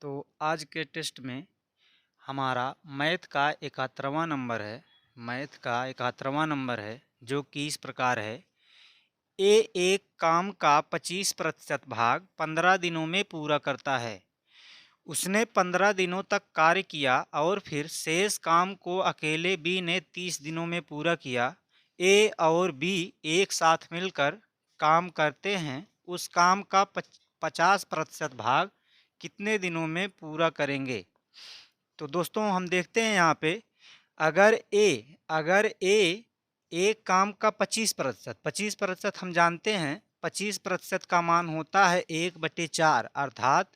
तो आज के टेस्ट में हमारा मैथ का 71वां नंबर है। मैथ का 71वां नंबर है जो कि इस प्रकार है। ए एक काम का 25% भाग 15 दिनों में पूरा करता है। उसने 15 दिनों तक कार्य किया और फिर शेष काम को अकेले बी ने 30 दिनों में पूरा किया। ए और बी एक साथ मिलकर काम करते हैं। उस काम का 50% भाग कितने दिनों में पूरा करेंगे? तो दोस्तों हम देखते हैं यहाँ पे अगर ए एक काम का 25% हम जानते हैं 25% का मान होता है 1/4, अर्थात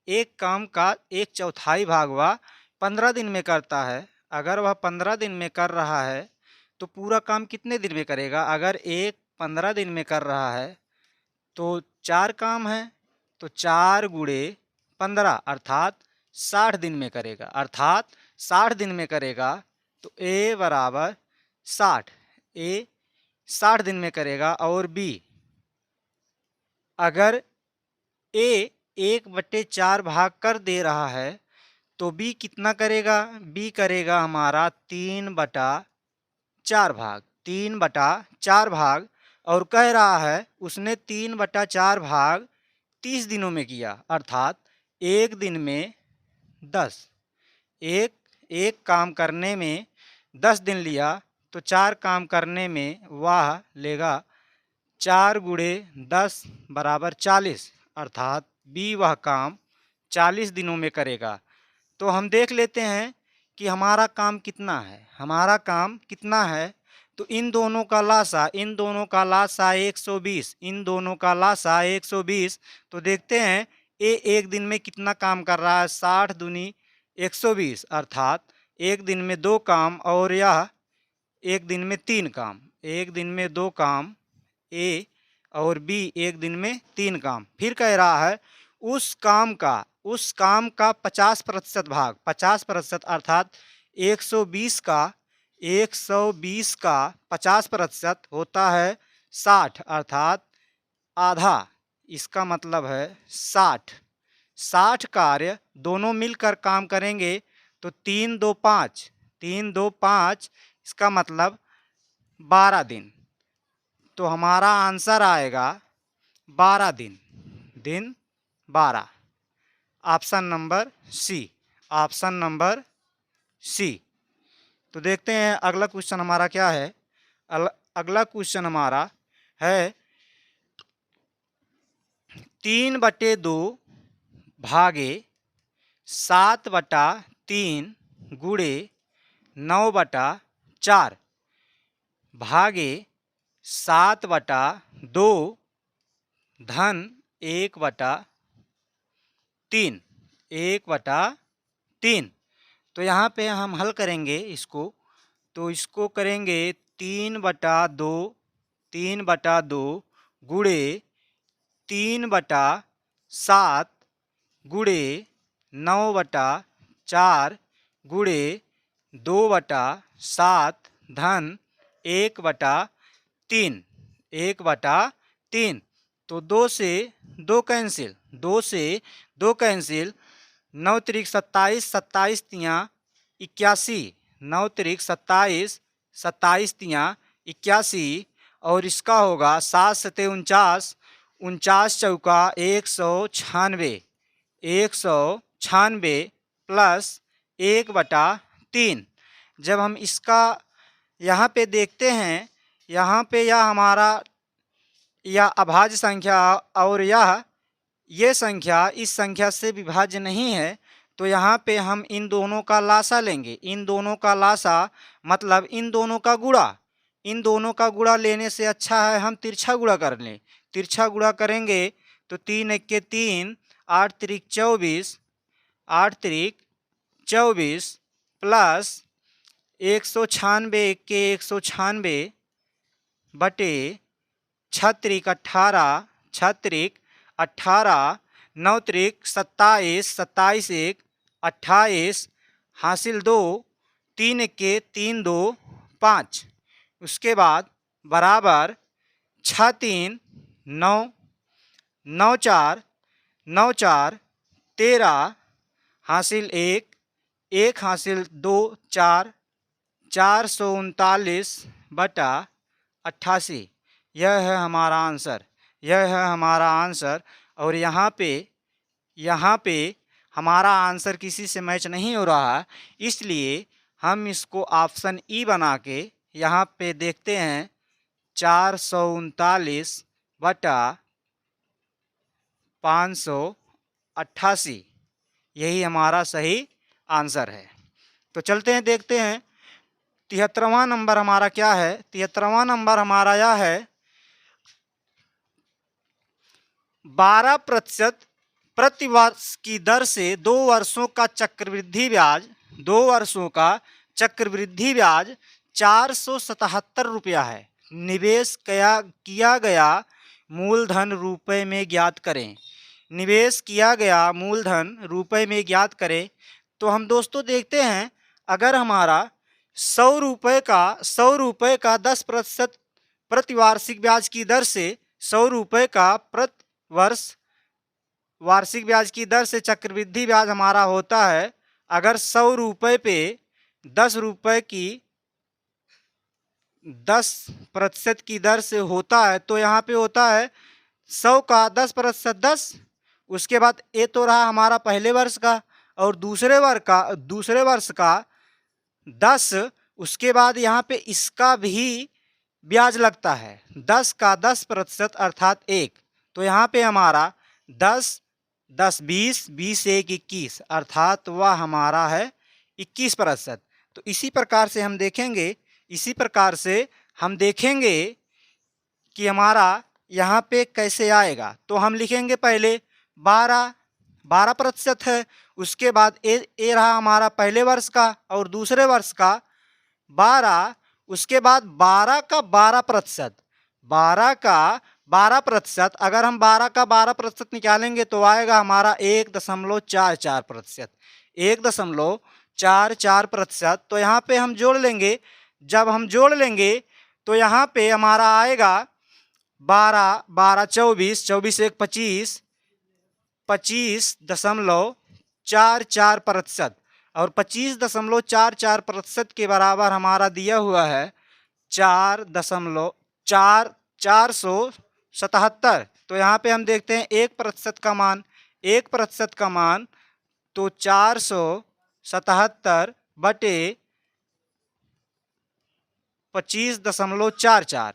एक काम का एक चौथाई भाग वह 15 दिन में करता है। अगर वह 15 दिन में कर रहा है तो पूरा काम कितने दिन में करेगा? अगर एक 15 दिन में कर रहा है तो 4 काम है, तो 4 गुणे 15 अर्थात 60 दिन में करेगा। अर्थात 60 दिन में करेगा तो ए बराबर 60, ए 60 दिन में करेगा। और बी, अगर ए 1/4 भाग कर दे रहा है तो बी कितना करेगा? बी करेगा हमारा 3/4 भाग, 3/4 भाग। और कह रहा है उसने 3/4 भाग 30 दिनों में किया, अर्थात एक दिन में 10। एक एक काम करने में 10 दिन लिया तो 4 काम करने में वह लेगा 4 गुणे 10 बराबर 40, अर्थात बी वह काम 40 दिनों में करेगा। तो हम देख लेते हैं कि हमारा काम कितना है। हमारा काम कितना है तो इन दोनों का लासा 120, इन दोनों का लासा 120। तो देखते हैं ए एक दिन में कितना काम कर रहा है। 60 दूनी 120, अर्थात एक दिन में 2 काम और यह एक दिन में 3 काम। एक दिन में 2 काम ए और बी एक दिन में 3 काम। फिर कह रहा है उस काम का 50% भाग, 50% अर्थात 120 का 50% होता है 60, अर्थात आधा। इसका मतलब है 60 कार्य दोनों मिलकर काम करेंगे तो 3 2 5, 3 2 5, इसका मतलब 12 दिन। तो हमारा आंसर आएगा 12 दिन, दिन 12। Option number C, option number C. तो देखते हैं अगला क्वेश्चन हमारा क्या है। अगला क्वेश्चन हमारा है 3/2 भागे 7/3 गुणे 9/4 भागे 7/2 धन 1/3, 1/3। तो यहाँ पे हम हल करेंगे इसको। तो इसको करेंगे 3/2, 3/2 गुणे 3/7 गुणे 9/4 गुणे 2/7 धन 1/3, 1/3। तो 2 से 2 कैंसिल, 2 से 2 कैंसिल। 9 त्रिक 27, 27 तियाँ 81, 9 त्रिक 27, 27 तियाँ 81। और इसका होगा 7 सते 49, 49 चौका 196, 196 प्लस 1/3। जब हम इसका यहाँ पे देखते हैं, यहाँ पे यह हमारा यह अभाज्य संख्या और ये संख्या इस संख्या से विभाज्य नहीं है। तो यहाँ पे हम इन दोनों का लासा लेंगे। इन दोनों का लासा मतलब इन दोनों का गुणा। इन दोनों का गुणा लेने से अच्छा है हम तिरछा गुणा कर लें। तिरछा गुणा करेंगे तो 3 एक्के 3, 8 त्रिक 24, 8 त्रिक 24 प्लस 196 एक्के 196 बटे 6 त्रिक 18, 6 त्रिक 18, 9 त्रिक 27, 27 1 28, हासिल 2, 3 एक्के 3 2 5। उसके बाद बराबर 6 3 9, 9 4 9 4 13 हासिल 1, 1 हासिल 2, 4, 439/88। यह है हमारा आंसर, यह है हमारा आंसर। और यहाँ पे हमारा आंसर किसी से मैच नहीं हो रहा है, इसलिए हम इसको ऑप्शन ई बना के यहाँ पे देखते हैं 439/588, यही हमारा सही आंसर है। तो चलते हैं देखते हैं 73वां नंबर हमारा क्या है। 73वां नंबर हमारा यह है 12% प्रति वर्ष की दर से 2 वर्षों का चक्रवृद्धि ब्याज, 2 वर्षों का चक्रवृद्धि ब्याज 477 रुपया है। निवेश किया गया मूलधन रुपए में ज्ञात करें। निवेश किया गया मूलधन रुपए में ज्ञात करें। तो हम दोस्तों देखते हैं, अगर हमारा 100 रुपये का 10% प्रतिवार्षिक ब्याज की दर से 100 रुपये का प्रति वर्ष वार्षिक ब्याज की दर से चक्रवृद्धि ब्याज हमारा होता है। अगर 100 रुपये पे 10 रुपये की 10% की दर से होता है, तो यहाँ पे होता है 100 का 10% 10, उसके बाद ये तो रहा हमारा पहले वर्ष का, और दूसरे वर्ष का 10, उसके बाद यहाँ पे इसका भी ब्याज लगता है 10 का 10% अर्थात 1। तो यहाँ पे हमारा 10, 10, 20, 20 1 21 अर्थात वह हमारा है 21%। तो इसी प्रकार से हम देखेंगे कि हमारा यहाँ पे कैसे आएगा। तो हम लिखेंगे पहले 12% है, उसके बाद ए रहा हमारा पहले वर्ष का और दूसरे वर्ष का 12, उसके बाद 12 का 12%, 12 का 12%। अगर हम 12 का 12% निकालेंगे तो आएगा हमारा 1.44%, 1.44%। तो यहाँ पे हम जोड़ लेंगे, जब हम जोड़ लेंगे तो यहाँ पे हमारा आएगा 12, 12, 24, 24 1 25, 25.44%। और 25.44% के बराबर हमारा दिया हुआ है 477। तो यहाँ पे हम देखते हैं 1% का मान, 1% का मान, तो 477 बटे 25.44।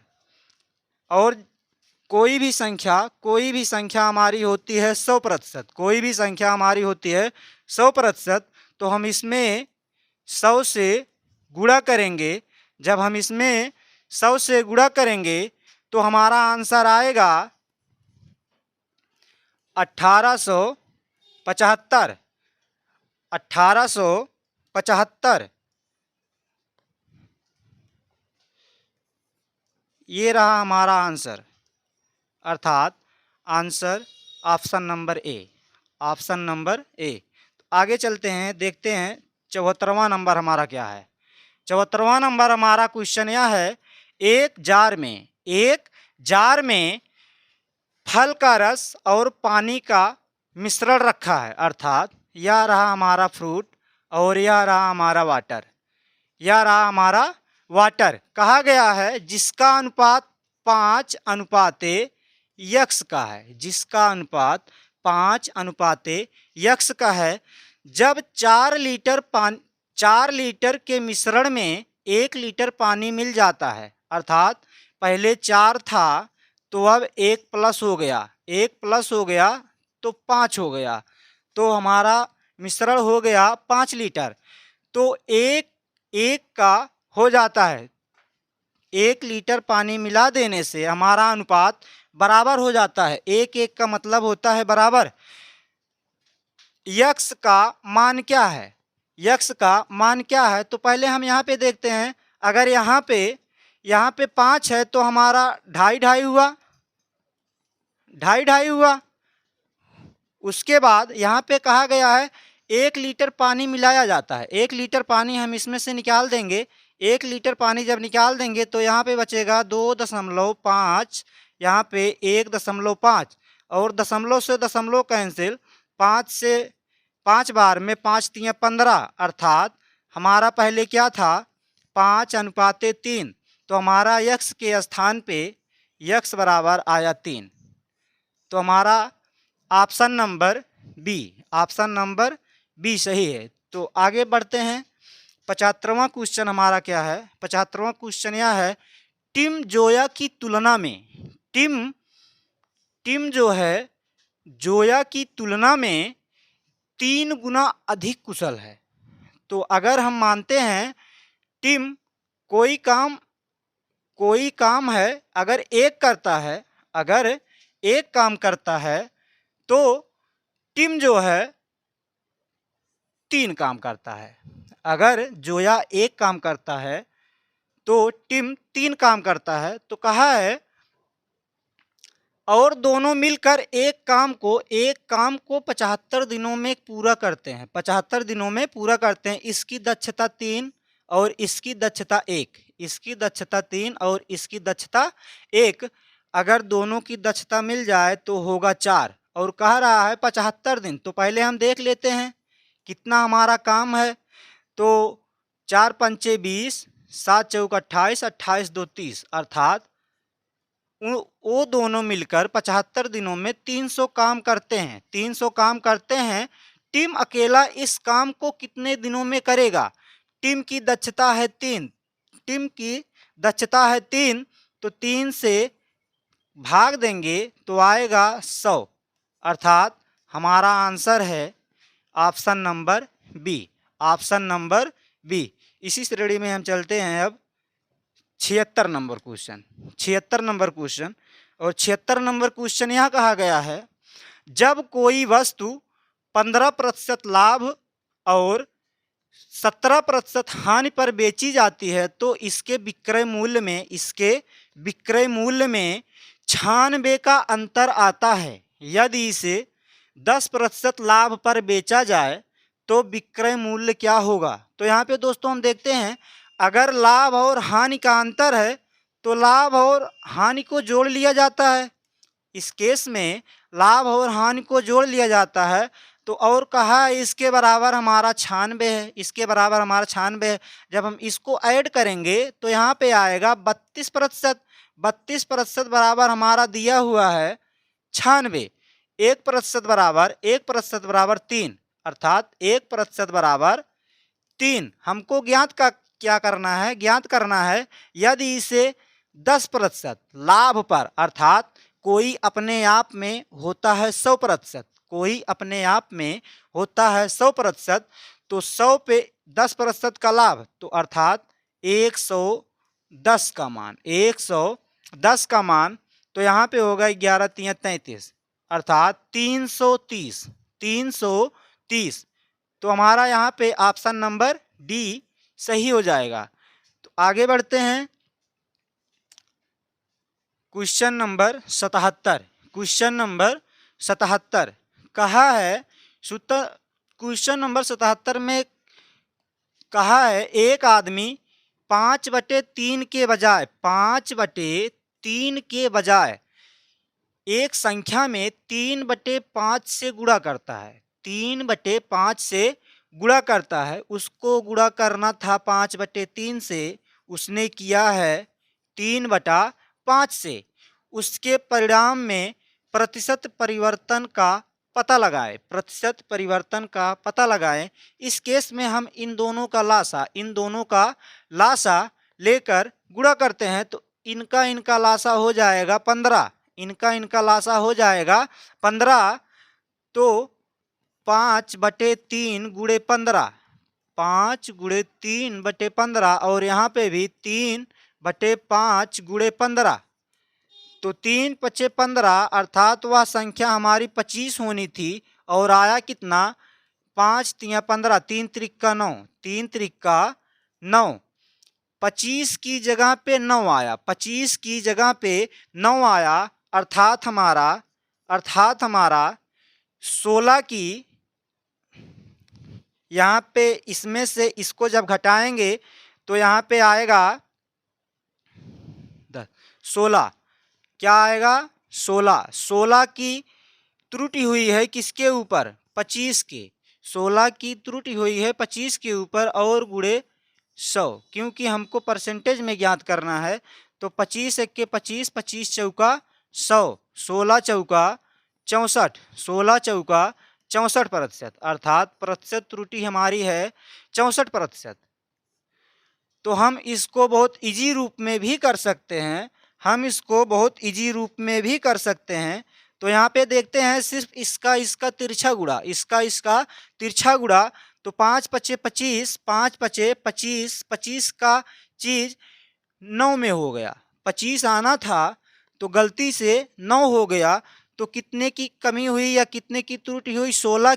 और कोई भी संख्या हमारी होती है 100%, कोई भी संख्या हमारी होती है 100%, तो हम इसमें 100 से गुणा करेंगे। जब हम इसमें 100 से गुणा करेंगे तो हमारा आंसर आएगा 1875, 1875। ये रहा हमारा आंसर, अर्थात answer option number A, option number A. तो आगे चलते हैं, देखते हैं 74वां नंबर हमारा क्या है। 74वां नंबर हमारा क्वेश्चन यह है, एक जार में फल का रस और पानी का मिश्रण रखा है, अर्थात यह रहा हमारा फ्रूट और यह रहा हमारा वाटर, यह रहा हमारा वाटर। कहा गया है जिसका अनुपात 5:x का है, जिसका अनुपात 5:x का है। जब 4 लीटर के मिश्रण में 1 लीटर पानी मिल जाता है, अर्थात पहले 4 था तो अब 1 प्लस हो गया, 1 प्लस हो गया तो 5 हो गया, तो हमारा मिश्रण हो गया 5 लीटर। तो एक का हो जाता है, 1 लीटर पानी मिला देने से हमारा अनुपात बराबर हो जाता है। 1 का मतलब होता है बराबर। यक्स का मान क्या है, यक्स का मान क्या है? तो पहले हम यहाँ पे देखते हैं, अगर यहाँ पे 5 है तो हमारा 2.5 हुआ, 2.5 हुआ। उसके बाद यहाँ पे कहा गया है 1 लीटर पानी मिलाया जाता है, 1 लीटर पानी हम इसमें से निकाल देंगे। 1 लीटर पानी जब निकाल देंगे तो यहाँ पे बचेगा 2.5, यहाँ पे 1.5 और दशमलव से दशमलव कैंसिल, 5 से 5 बार में 5 तियाँ 15, अर्थात हमारा पहले क्या था 5:3, तो हमारा यक्स के स्थान पे यक्स बराबर आया 3। तो हमारा ऑप्शन नंबर बी सही है। तो आगे बढ़ते हैं। 75वां क्वेश्चन हमारा क्या है? 75वां क्वेश्चन यह है, टिम जोया की तुलना में टिम जो है जोया की तुलना में 3 गुना अधिक कुशल है। तो अगर हम मानते हैं टिम कोई काम है, अगर एक काम करता है तो टिम जो है 3 काम करता है। अगर जोया एक काम करता है तो टिम 3 काम करता है। तो कहा है और दोनों मिलकर एक काम को 75 दिनों में पूरा करते हैं। 75 दिनों में पूरा करते हैं। इसकी दक्षता 3 और इसकी दक्षता 1, इसकी दक्षता 3 और इसकी दक्षता 1। अगर दोनों की दक्षता मिल जाए तो होगा 4 और कह रहा है 75 दिन। तो पहले हम देख लेते हैं कितना हमारा काम है। तो 4 पंचे 20, 7 चौक 28, 28 दो 30, अर्थात वो दोनों मिलकर 75 दिनों में 300 काम करते हैं। 300 काम करते हैं। टिम अकेला इस काम को कितने दिनों में करेगा? टिम की दक्षता है 3, तो 3 से भाग देंगे तो आएगा 100, अर्थात हमारा आंसर है ऑप्शन नंबर बी। इसी श्रेणी में हम चलते हैं अब 76 नंबर क्वेश्चन। 76 नंबर क्वेश्चन, और 76 नंबर क्वेश्चन यहाँ कहा गया है, जब कोई वस्तु 15% लाभ और 17% हानि पर बेची जाती है तो इसके विक्रय मूल्य में 96 का अंतर आता है। यदि इसे 10% लाभ पर बेचा जाए तो विक्रय मूल्य क्या होगा? तो यहाँ पे दोस्तों हम देखते हैं, अगर लाभ और हानि का अंतर है तो लाभ और हानि को जोड़ लिया जाता है। इस केस में लाभ और हानि को जोड़ लिया जाता है। तो और कहा इसके बराबर हमारा 96 है, इसके बराबर हमारा 96 है। जब हम इसको ऐड करेंगे तो यहाँ पे आएगा 32%। 32% बराबर हमारा दिया हुआ है 96। 1% बराबर 3, अर्थात 1% बराबर 3। हमको क्या करना है, यदि इसे 10% लाभ पर, अर्थात कोई अपने आप में होता है 100%, तो 100 पे 10% का लाभ, तो अर्थात 110 का मान, तो यहाँ पे होगा 11 तियाँ 33, अर्थात 330। तो हमारा यहाँ पे ऑप्शन नंबर डी सही हो जाएगा। तो आगे बढ़ते हैं। क्वेश्चन नंबर 77 कहा है, क्वेश्चन नंबर 77 में कहा है, एक आदमी 5/3 के बजाय एक संख्या में 3/5 से गुणा करता है। 3/5 से गुणा करता है। उसको गुणा करना था 5/3 से, उसने किया है 3/5 से। उसके परिणाम में प्रतिशत परिवर्तन का पता लगाएं। इस केस में हम इन दोनों का लासा लेकर गुणा करते हैं। तो इनका लासा हो जाएगा 15, इनका लासा हो जाएगा 15। तो 5/3 गुणे 15, 5 गुणे 3/15, और यहाँ पे भी 3/5 गुणे 15। तो 3 पचे 15, अर्थात वह संख्या हमारी 25 होनी थी, और आया कितना 5 तियाँ 15, 3 त्रिका 9, 25 की जगह पे 9 आया, अर्थात हमारा 16 की, यहाँ पे इसमें से इसको जब घटाएंगे तो यहाँ पे आएगा 16। क्या आएगा 16 की त्रुटि हुई है किसके ऊपर? 25 के। 16 की त्रुटि हुई है 25 के ऊपर और गुणे 100, क्योंकि हमको परसेंटेज में ज्ञात करना है। तो 25 एक के 25, 25 चौका 100, 16 चौका 64, 16 चौका 64%, अर्थात प्रतिशत त्रुटि हमारी है 64%। तो हम इसको बहुत इजी रूप में भी कर सकते हैं, हम इसको बहुत इजी रूप में भी कर सकते हैं। तो यहाँ पे देखते हैं सिर्फ इसका तिरछा गुणा, इसका तिरछा गुणा। तो 5 पचे 25, 5 पचे 25, 25 का चीज 9 में हो गया, 25 आना था तो गलती से 9 हो गया। तो कितने की कमी हुई या कितने की त्रुटि हुई? 16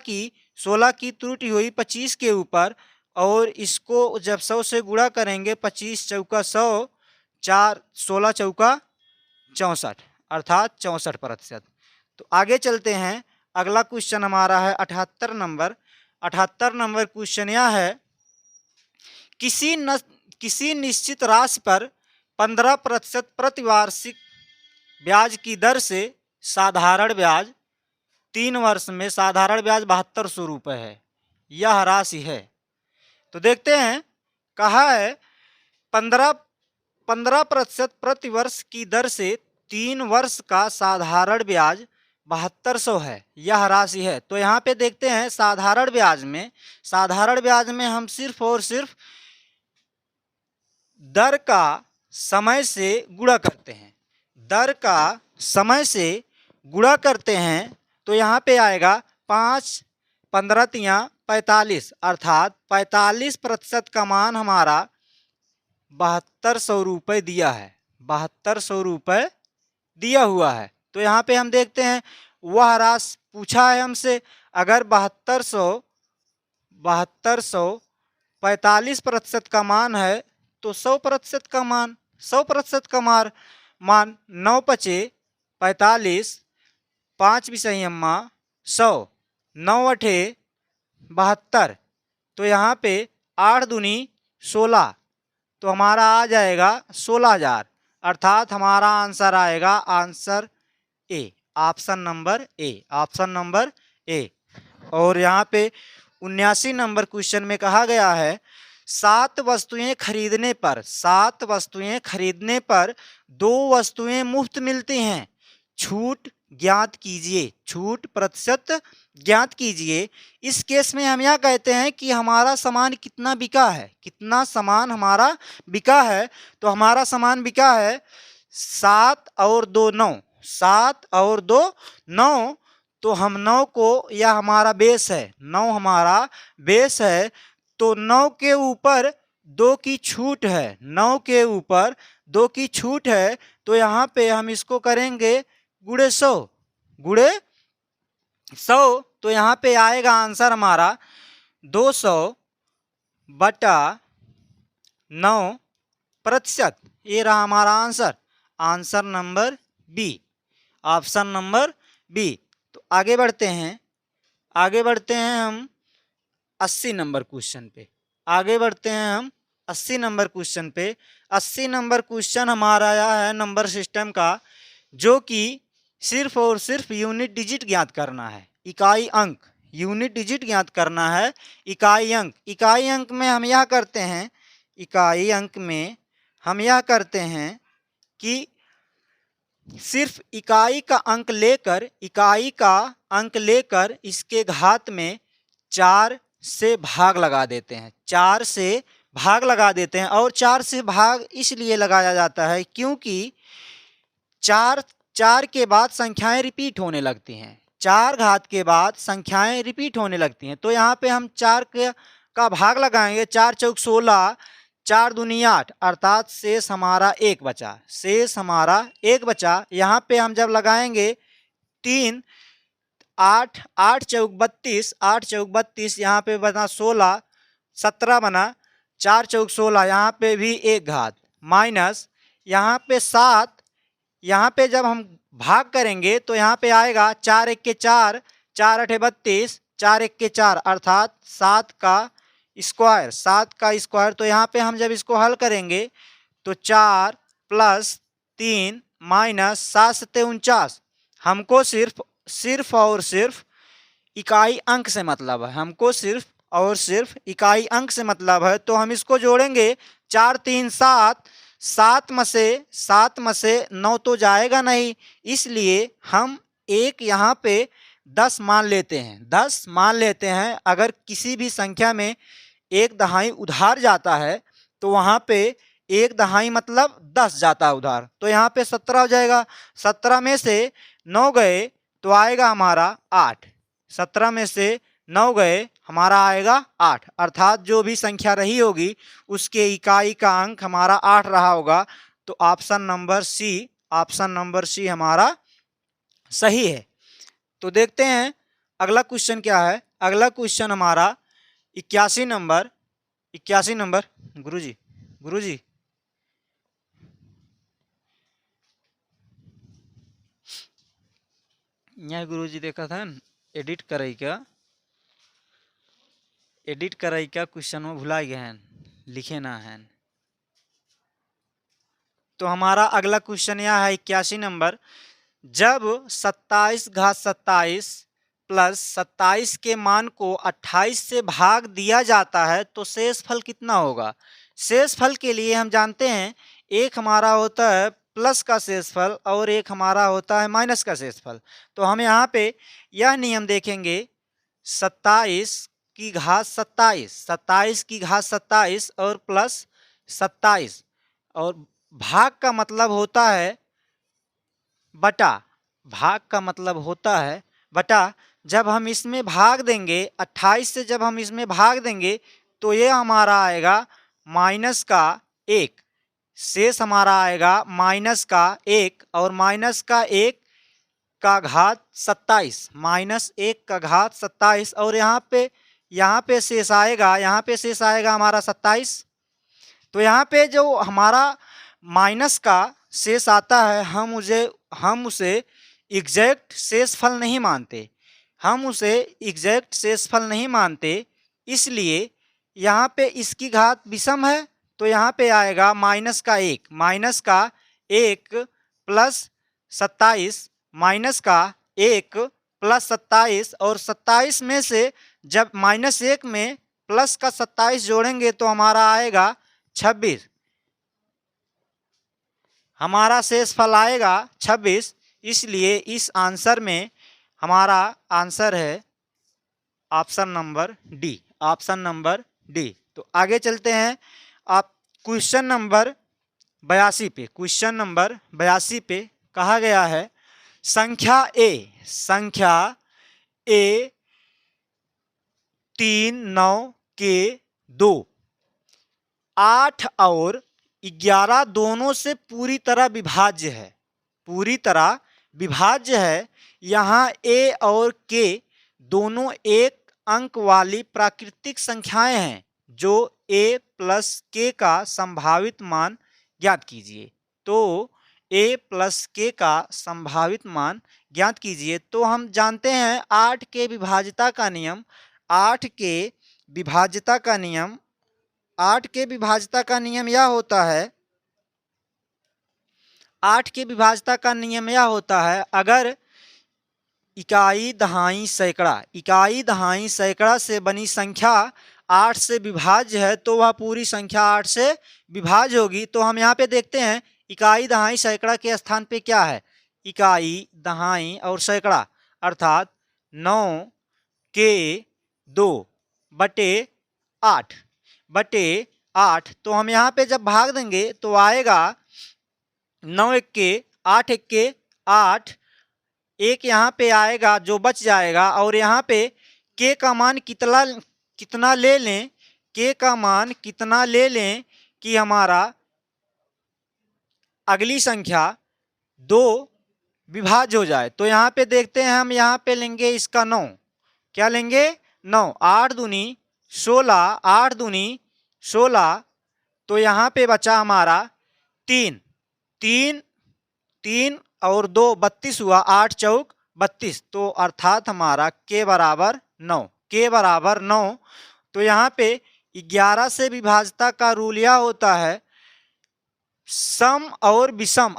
की त्रुटि हुई 25 के ऊपर। और इसको जब 100 से गुणा करेंगे, 25 चौका 100, 4 16 चौका 64, अर्थात 64%। तो आगे चलते हैं। अगला क्वेश्चन हमारा है 78 नंबर। 78 नंबर क्वेश्चन यह है, किसी निश्चित राशि पर 15% प्रतिवार्षिक ब्याज की दर से साधारण ब्याज 3 वर्ष में साधारण ब्याज 7200 रुपये है, यह राशि है। तो देखते हैं, कहा है 15% प्रति वर्ष की दर से 3 वर्ष का साधारण ब्याज 7200 है, यह राशि है। तो यहाँ पे देखते हैं साधारण ब्याज में हम सिर्फ और सिर्फ दर का समय से गुणा करते हैं, दर का समय से गुणा करते हैं। तो यहाँ पे आएगा 5 15 तियाँ 45, अर्थात 45% का मान हमारा 7200 रुपये दिया है, 7200 रुपये दिया हुआ है। तो यहाँ पे हम देखते हैं वह राशि पूछा है हमसे। अगर 7200 45% का मान है तो 100% का मान 100% का मान 9 पचे 45, 5 भी सही अम्मा 100, 9 अठे 72। तो यहाँ पे 8 दूनी 16, तो हमारा आ जाएगा 16,000, अर्थात हमारा आंसर आएगा answer A, option number A. और यहाँ पे 79 नंबर क्वेश्चन में कहा गया है, 7 वस्तुएं खरीदने पर 2 वस्तुएं मुफ्त मिलती हैं, छूट प्रतिशत ज्ञात कीजिए। इस केस में हम यह कहते हैं कि हमारा सामान कितना बिका है। तो हमारा सामान बिका है 7 और 2 9, 7 और 2 9। तो हम 9 को, यह हमारा बेस है, 9 हमारा बेस है। तो 9 के ऊपर 2 की छूट है, 9 के ऊपर 2 की छूट है। तो यहाँ पे हम इसको करेंगे गुणे 100। तो यहाँ पे आएगा आंसर हमारा 200 बटा 9%। ये रहा हमारा answer number B, option number B. तो आगे बढ़ते हैं हम 80 नंबर क्वेश्चन पे। 80 नंबर क्वेश्चन हमारा यह है नंबर सिस्टम का, जो कि सिर्फ और सिर्फ यूनिट डिजिट ज्ञात करना है, इकाई अंक, यूनिट डिजिट ज्ञात करना है, इकाई अंक में हम यह करते हैं कि सिर्फ इकाई का अंक लेकर इसके घात में 4 से भाग लगा देते हैं, 4 से भाग लगा देते हैं। और 4 से भाग इसलिए लगाया जाता है क्योंकि 4 के बाद संख्याएं रिपीट होने लगती हैं, 4 घात के बाद संख्याएं रिपीट होने लगती हैं। तो यहाँ पे हम 4 का भाग लगाएंगे, 4 चौक 16, 4 दूनी 8, अर्थात शेष हमारा 1 बचा। यहाँ पे हम जब लगाएंगे 3, 8 चौक 32, यहाँ पे बना 16, 17 बना, 4 चौक 16, यहाँ पे भी 1 घात माइनस, यहाँ पे 7, यहाँ पे जब हम भाग करेंगे तो यहाँ पे आएगा 4 1 के 4, 4 8 32, 4 1 के 4, अर्थात 7 का स्क्वायर। तो यहाँ पे हम जब इसको हल करेंगे तो 4 + 3 - 7 × 7 = 49। हमको सिर्फ और सिर्फ इकाई अंक से मतलब है, हमको सिर्फ और सिर्फ इकाई अंक से मतलब है। तो हम इसको जोड़ेंगे 4 3 7, 7 में से 9 तो जाएगा नहीं, इसलिए हम एक यहाँ पे 10 मान लेते हैं। 10 मान लेते हैं। अगर किसी भी संख्या में एक दहाई उधार जाता है तो वहाँ पे एक दहाई मतलब 10 जाता है उधार, तो यहाँ पे 17 हो जाएगा। 17 में से 9 गए तो आएगा हमारा 8। 17 में से 9 गए हमारा आएगा 8, अर्थात जो भी संख्या रही होगी उसके इकाई का अंक हमारा 8 रहा होगा। तो ऑप्शन नंबर सी हमारा सही है। तो देखते हैं अगला क्वेश्चन क्या है। अगला क्वेश्चन हमारा 81 नंबर। गुरुजी यहाँ गुरुजी देखा था न, एडिट करई क्या क्वेश्चन में भुला गए हैं, लिखे ना हैं। तो हमारा अगला क्वेश्चन यह है 81 नंबर। जब 27 घात 27 प्लस 27 के मान को 28 से भाग दिया जाता है तो शेष फल कितना होगा। शेष फल के लिए हम जानते हैं एक हमारा होता है प्लस का शेषफल और एक हमारा होता है माइनस का शेषफल। तो हम यहाँ पे यह नियम देखेंगे 27 की घात 27 और प्लस 27 और भाग का मतलब होता है बटा। जब हम इसमें भाग देंगे 28 से, जब हम इसमें भाग देंगे तो ये हमारा आएगा माइनस का 1, शेष हमारा आएगा माइनस का 1 और माइनस का 1 का घात 27, माइनस 1 का घात 27 और यहाँ पे शेष आएगा हमारा 27। तो यहाँ पे जो हमारा माइनस का शेष आता है हम उसे एग्जैक्ट शेषफल नहीं मानते, इसलिए यहाँ पे इसकी घात विषम है तो यहाँ पे आएगा माइनस का 1 प्लस 27 माइनस का 1 प्लस 27 और 27 में से जब माइनस 1 में प्लस का 27 जोड़ेंगे तो हमारा आएगा 26, हमारा शेष फल आएगा 26। इसलिए इस आंसर में हमारा आंसर है ऑप्शन नंबर डी। तो आगे चलते हैं आप क्वेश्चन नंबर 82 पे कहा गया है संख्या ए 3 9 के 2 8 और 11 दोनों से पूरी तरह विभाज्य है। यहाँ ए और के दोनों एक अंक वाली प्राकृतिक संख्याएं हैं। जो ए प्लस के का संभावित मान ज्ञात कीजिए। तो ए प्लस के का संभावित मान ज्ञात कीजिए। तो हम जानते हैं 8 के विभाज्यता का नियम। 8 के विभाज्यता का नियम यह होता है 8 के विभाज्यता का नियम यह होता है अगर इकाई दहाई सैकड़ा से बनी संख्या 8 से विभाज्य है तो वह पूरी संख्या 8 से विभाज्य होगी। तो हम यहाँ पे देखते हैं इकाई दहाई सैकड़ा के स्थान पे क्या है, इकाई दहाई और सैकड़ा अर्थात 9 के 2 बटे 8। तो हम यहाँ पे जब भाग देंगे तो आएगा 9 1 के 8 1 के 8, एक यहाँ पे आएगा जो बच जाएगा और यहाँ पे के का मान कितना ले लें, कि हमारा अगली संख्या 2 विभाज्य हो जाए। तो यहाँ पे देखते हैं हम यहाँ पे लेंगे इसका 9, क्या लेंगे 9, 8 दूनी 16, 8 दूनी 16। तो यहाँ पे बचा हमारा 3 और 2 32 हुआ, 8 चौक 32। तो अर्थात हमारा के बराबर 9। तो यहाँ पे 11 से विभाज्यता का रूल यह होता है सम और विषम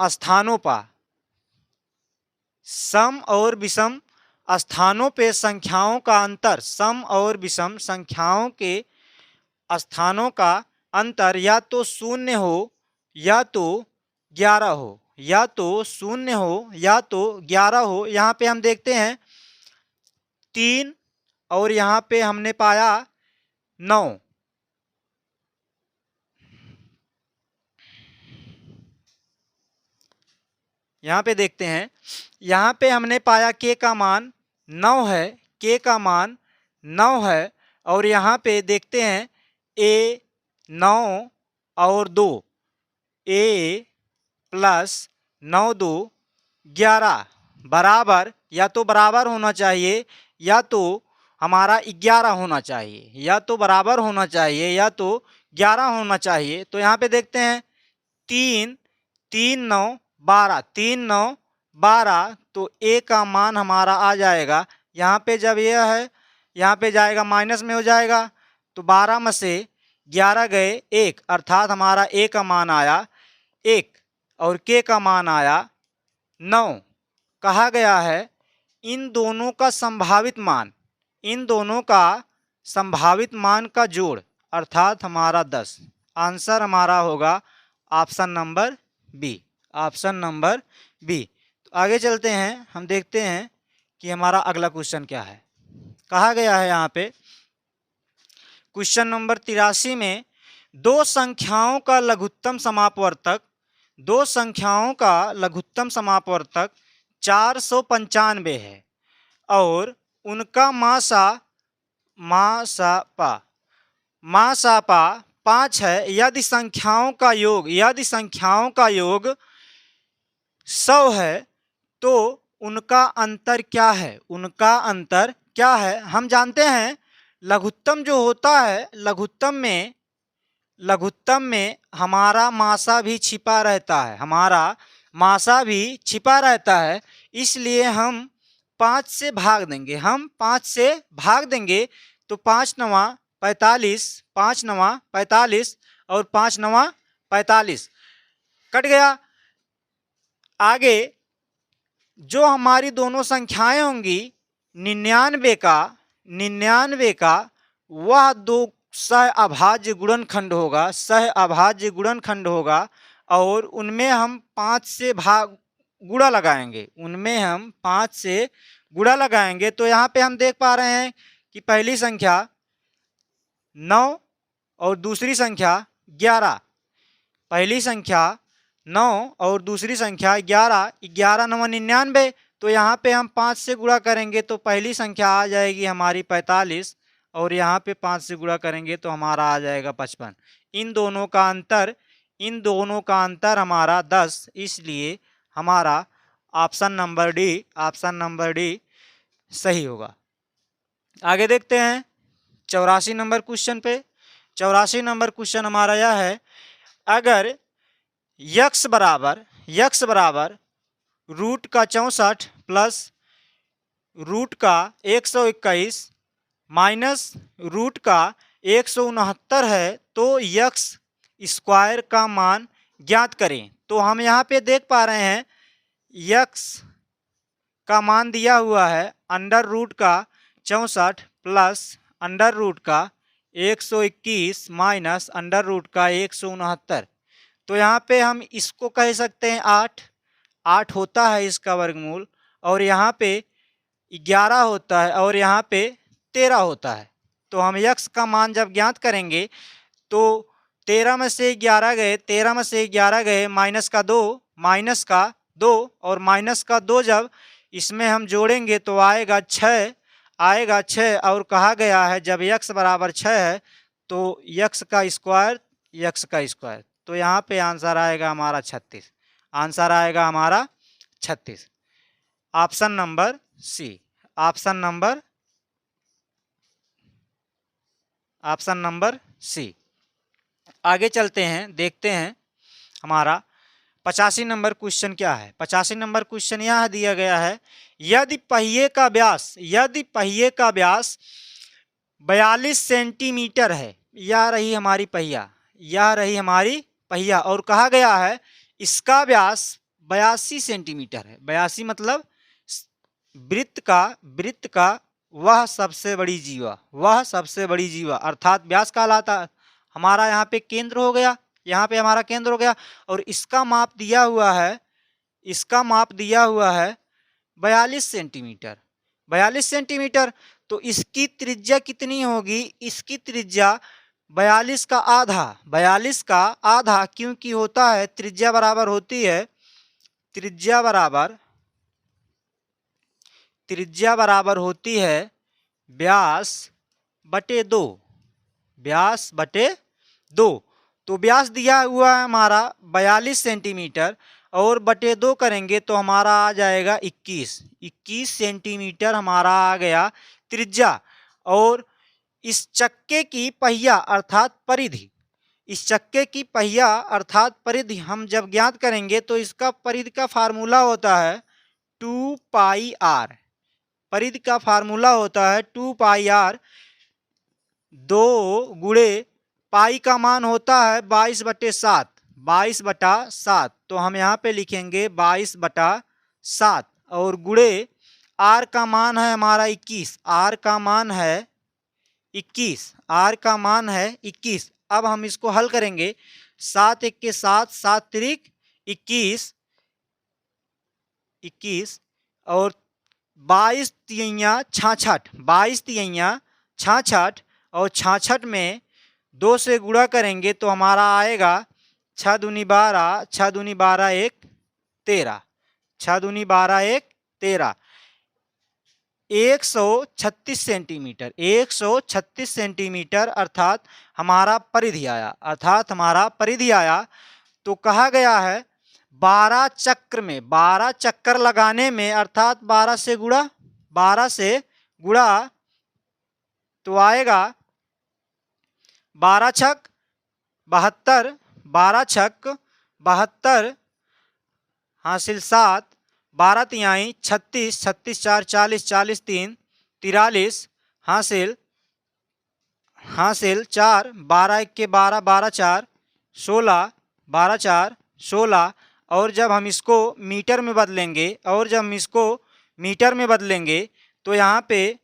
स्थानों पे संख्याओं का अंतर, सम और विषम संख्याओं के स्थानों का अंतर या तो शून्य हो या तो 11 हो, या तो शून्य हो या तो 11 हो। यहाँ पे हम देखते हैं 3 और यहाँ पे हमने पाया 9। यहाँ पे देखते हैं, यहाँ पे हमने पाया के का मान 9 है, के का मान 9 है। और यहाँ पे देखते हैं ए 9 और 2, ए प्लस 9 2 11 बराबर, या तो बराबर होना चाहिए या तो हमारा 11 होना चाहिए, या तो बराबर होना चाहिए या तो 11 होना चाहिए। तो यहाँ पे देखते हैं 3 3 9 12, 3 9 12, तो ए का मान हमारा आ जाएगा। यहाँ पे जब यह है, यहाँ पे जाएगा माइनस में हो जाएगा, तो 12 में से 11 गए 1, अर्थात हमारा ए का मान आया 1 और के का मान आया 9। कहा गया है इन दोनों का संभावित मान, इन दोनों का संभावित मान का जोड़, अर्थात हमारा 10। आंसर हमारा होगा option number B, option number B. तो आगे चलते हैं, हम देखते हैं कि हमारा अगला क्वेश्चन क्या है। कहा गया है यहाँ पे क्वेश्चन नंबर 83 में दो संख्याओं का लघुत्तम समापवर्तक, दो संख्याओं का लघुत्तम समापवर्तक 495 है और उनका मासापा 5 है। यदि संख्याओं का योग, यदि संख्याओं का योग 100 है तो उनका अंतर क्या है, उनका अंतर क्या है। हम जानते हैं लघुत्तम जो होता है, लघुत्तम में हमारा मासा भी छिपा रहता है, हमारा मासा भी छिपा रहता है। इसलिए हम 5 से भाग देंगे, हम 5 से भाग देंगे तो 5 नवा 45, 5 नवा 45 और 5 नवा 45 कट गया। आगे जो हमारी दोनों संख्याएं होंगी 99 का वह दो सह अभाज्य गुणनखंड होगा, सह अभाज्य गुणनखंड होगा और उनमें हम 5 से गुणा लगाएंगे, उनमें हम 5 से गुणा लगाएंगे। तो यहाँ पे हम देख पा रहे हैं कि पहली संख्या 9 और दूसरी संख्या 11, पहली संख्या 9 और दूसरी संख्या 11, 11 9 99। तो यहाँ पे हम 5 से गुणा करेंगे तो पहली संख्या आ जाएगी हमारी 45 और यहाँ पे 5 से गुणा करेंगे तो हमारा आ जाएगा 55। इन दोनों का अंतर हमारा 10, इसलिए हमारा ऑप्शन नंबर डी सही होगा। आगे देखते हैं 84 नंबर क्वेश्चन पे। 84 नंबर क्वेश्चन हमारा यह है, अगर यक्स बराबर रूट का 64 प्लस रूट का 121 माइनस रूट का 169 है तो यक्स स्क्वायर का मान ज्ञात करें। तो हम यहाँ पे देख पा रहे हैं यक्स का मान दिया हुआ है अंडर रूट का 64 प्लस अंडर रूट का 121 माइनस अंडर रूट का 169। तो यहाँ पे हम इसको कह सकते हैं 8 होता है इसका वर्गमूल, और यहाँ पे 11 होता है और यहाँ पे 13 होता है। तो हम यक्स का मान जब ज्ञात करेंगे तो 13 में से 11 गए माइनस का 2 और माइनस का 2 जब इसमें हम जोड़ेंगे तो आएगा 6 और कहा गया है जब यक्स बराबर 6 है तो यक्स का स्क्वायर। तो यहाँ पे आंसर आएगा हमारा 36, आंसर आएगा हमारा 36, option number C, option number C. आगे चलते हैं, देखते हैं हमारा 85 नंबर क्वेश्चन क्या है। 85 नंबर क्वेश्चन यह दिया गया है, यदि पहिए का व्यास 42 सेंटीमीटर है, यह रही हमारी पहिया और कहा गया है इसका व्यास 82 सेंटीमीटर है। 82 मतलब वृत्त का वह सबसे बड़ी जीवा अर्थात व्यास कहलाता है। हमारा यहाँ पे केंद्र हो गया, यहाँ पे हमारा केंद्र हो गया, और इसका माप दिया हुआ है 42 सेंटीमीटर। 42 सेंटीमीटर। तो इसकी त्रिज्या कितनी होगी? इसकी त्रिज्या 42 का आधा, क्योंकि होता है त्रिज्या बराबर होती है, त्रिज्या बराबर होती है व्यास बटे 2। तो व्यास दिया हुआ है हमारा 42 सेंटीमीटर, और बटे 2 करेंगे तो हमारा आ जाएगा 21 सेंटीमीटर हमारा आ गया त्रिज्या। और इस चक्के की पहिया अर्थात परिधि हम जब ज्ञात करेंगे तो इसका परिधि का फार्मूला होता है 2 पाई आर। परिधि का फार्मूला होता है 2 पाई आर। 2 गुणे पाई का मान होता है 22/7। तो हम यहाँ पे लिखेंगे 22/7, और गुणे आर का मान है हमारा 21। आर का मान है 21। अब हम इसको हल करेंगे। 7 1 के 7, 7 त्रिक 21, और 22 तिहैया 66, और 66 में 2 से गुणा करेंगे तो हमारा आएगा 6 दूनी 12, 6 दूनी 12 1 13, 6 दूनी 12 1 13, 136 सेंटीमीटर अर्थात हमारा परिधि आया। तो कहा गया है 12 चक्कर लगाने में अर्थात 12 से गुणा तो आएगा 12 छक 72 हासिल 7, 12 तिहाई 36, 36 4 40, 40 3 43 हासिल 4, 12 1 के 12, 12 4 16, 12 4 16। और जब हम इसको मीटर में बदलेंगे तो यहाँ पे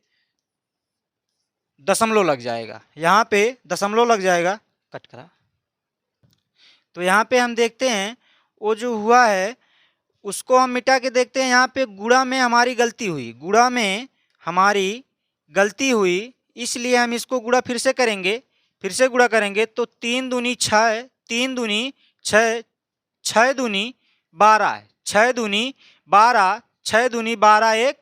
दशमलव लग जाएगा, कट करा। तो यहाँ पे हम देखते हैं वो जो हुआ है उसको हम मिटा के देखते हैं। यहाँ पे गुणा में हमारी गलती हुई, इसलिए हम इसको गुणा फिर से करेंगे तो 3 दूनी 6, 3 दूनी 6, 6 दूनी 12, 6 दूनी 12, 6 दूनी 12 1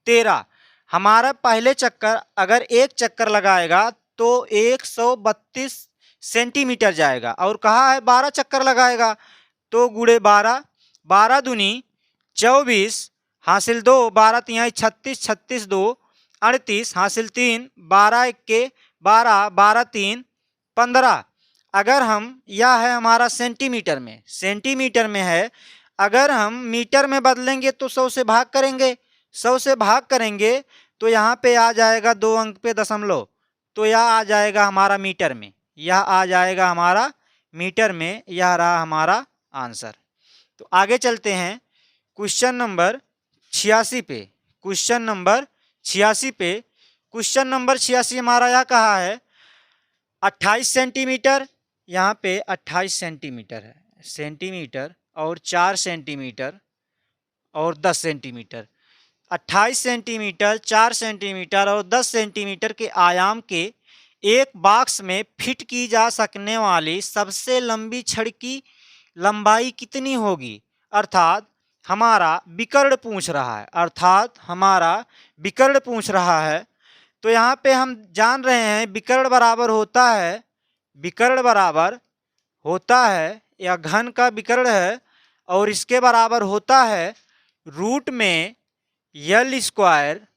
13। हमारा पहले चक्कर अगर एक चक्कर लगाएगा तो 132 सेंटीमीटर जाएगा, और कहा है 12 चक्कर लगाएगा तो गुणे 12, 12 दूनी 24 हासिल 2, 12 तिहाई 36, 36 2 38 हासिल 3, 12 1 के 12, 12 3 15। अगर हम यह है हमारा सेंटीमीटर में है, अगर हम मीटर में बदलेंगे तो 100 से भाग करेंगे तो यहाँ पे आ जाएगा 2 अंक पे दशमलव, तो यह आ जाएगा हमारा मीटर में, यह रहा हमारा आंसर। तो आगे चलते हैं क्वेश्चन नंबर 86 पे। क्वेश्चन नंबर 86 हमारा यह कहा है 28 सेंटीमीटर, यहाँ पे 28 सेंटीमीटर है, सेंटीमीटर और 4 सेंटीमीटर और 10 सेंटीमीटर। 28 सेंटीमीटर, 4 सेंटीमीटर और 10 सेंटीमीटर के आयाम के एक बॉक्स में फिट की जा सकने वाली सबसे लंबी छड़ की लंबाई कितनी होगी? अर्थात हमारा विकर्ण पूछ रहा है। तो यहाँ पे हम जान रहे हैं विकर्ण बराबर होता है या घन का विकर्ण है, और इसके बराबर होता है रूट में L square